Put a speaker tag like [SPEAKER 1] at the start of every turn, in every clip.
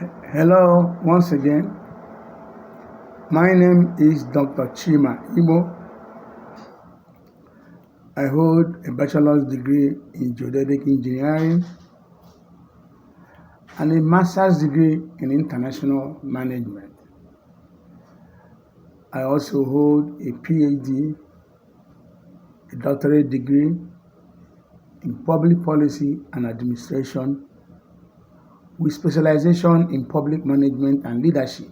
[SPEAKER 1] Hello, once again. My name is Dr. Chima Imo. I hold a bachelor's degree in geodetic engineering and a master's degree in international management. I also hold a PhD, a doctorate degree in public policy and administration with specialization in public management and leadership.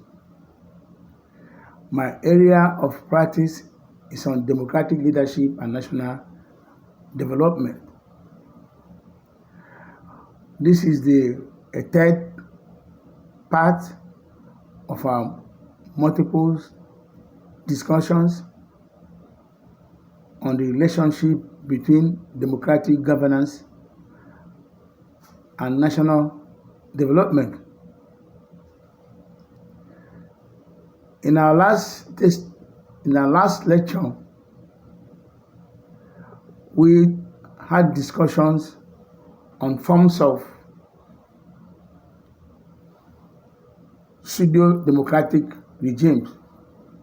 [SPEAKER 1] My area of practice is on democratic leadership and national development. This is a third part of our multiple discussions on the relationship between democratic governance and national development. In our last lecture, we had discussions on forms of pseudo-democratic regimes,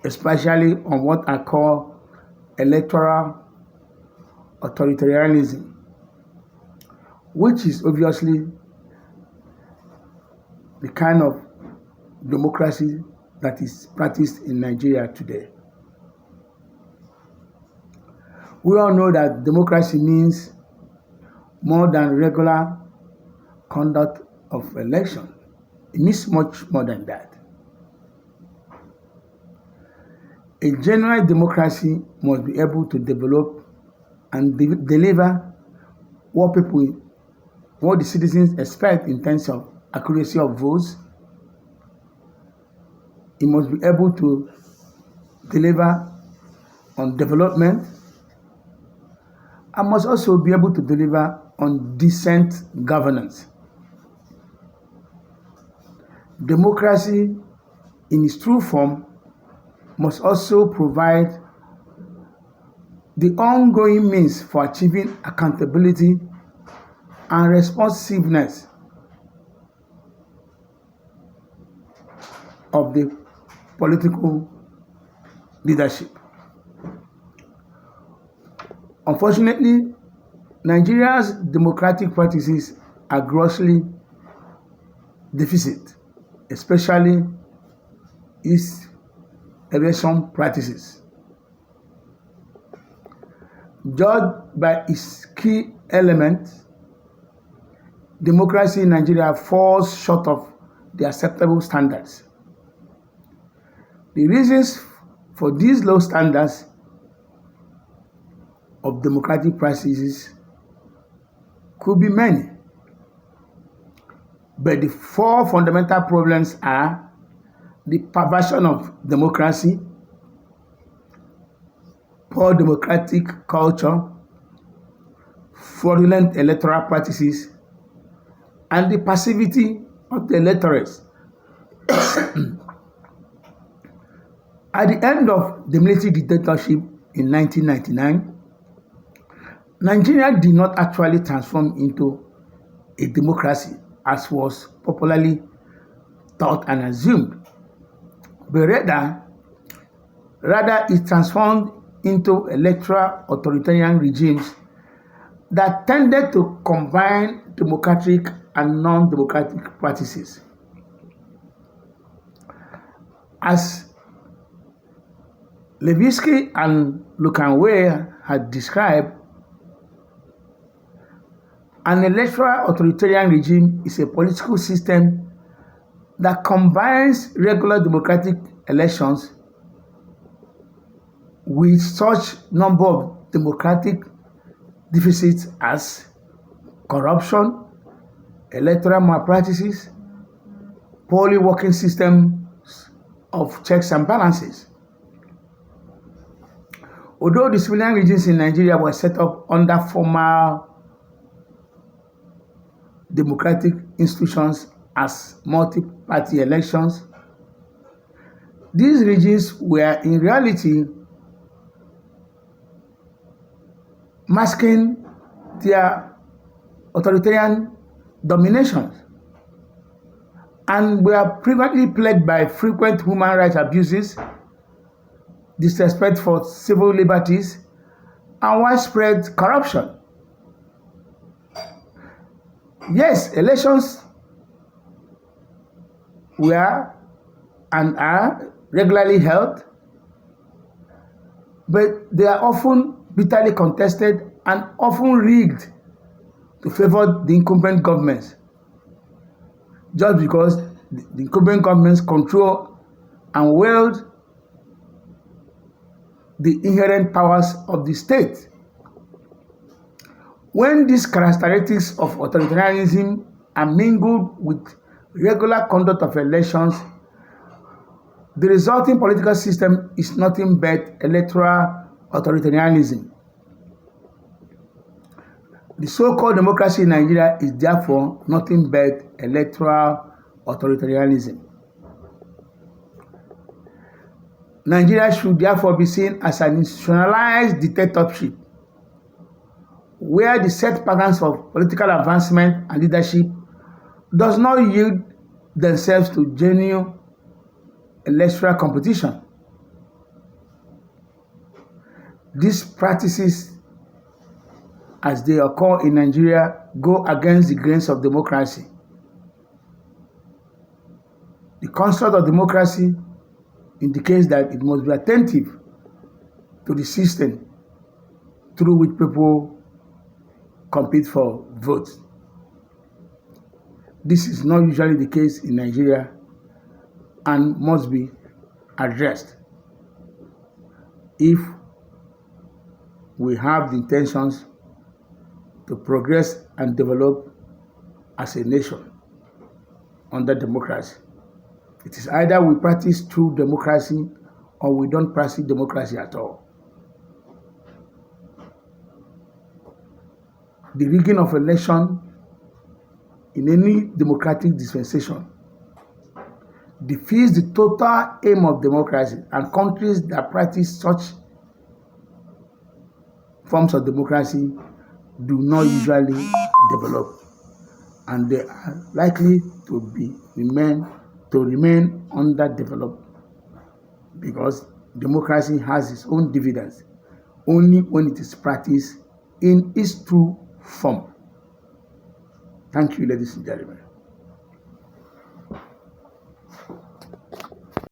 [SPEAKER 1] especially on what I call electoral authoritarianism, which is obviously the kind of democracy that is practiced in Nigeria today. We all know that democracy means more than regular conduct of election. It means much more than that. A genuine democracy must be able to develop and deliver what the citizens expect in terms of accuracy of votes. It must be able to deliver on development and must also be able to deliver on decent governance. Democracy in its true form must also provide the ongoing means for achieving accountability and responsiveness of the political leadership. Unfortunately, Nigeria's democratic practices are grossly deficient, especially its election practices. Judged by its key elements, democracy in Nigeria falls short of the acceptable standards. The reasons for these low standards of democratic practices could be many, but the four fundamental problems are the perversion of democracy, poor democratic culture, fraudulent electoral practices, and the passivity of the electorate. At the end of the military dictatorship in 1999, Nigeria did not actually transform into a democracy as was popularly thought and assumed, but rather it transformed into electoral authoritarian regimes that tended to combine democratic and non-democratic practices. As Levitsky and Lukanway had described, an electoral authoritarian regime is a political system that combines regular democratic elections with such number of democratic deficits as corruption, electoral malpractices, poorly working systems of checks and balances. Although the civilian regimes in Nigeria were set up under formal democratic institutions as multi-party elections, these regimes were in reality masking their authoritarian domination and we are frequently plagued by frequent human rights abuses, disrespect for civil liberties, and widespread corruption. Yes, elections were and are regularly held, but they are often bitterly contested and often rigged to favor the incumbent governments, just because the incumbent governments control and wield the inherent powers of the state. When these characteristics of authoritarianism are mingled with regular conduct of elections, the resulting political system is nothing but electoral authoritarianism. The so-called democracy in Nigeria is therefore nothing but electoral authoritarianism. Nigeria should therefore be seen as an institutionalized dictatorship, where the set patterns of political advancement and leadership does not yield themselves to genuine electoral competition. These practices, as they occur in Nigeria, go against the grains of democracy. The construct of democracy indicates that it must be attentive to the system through which people compete for votes. This is not usually the case in Nigeria and must be addressed if we have the intentions to progress and develop as a nation under democracy. It is either we practice true democracy or we don't practice democracy at all. The rigging of election in any democratic dispensation defeats the total aim of democracy, and countries that practice such forms of democracy do not usually develop, and they are likely to remain underdeveloped, because democracy has its own dividends only when it is practiced in its true form. Thank you, ladies and gentlemen.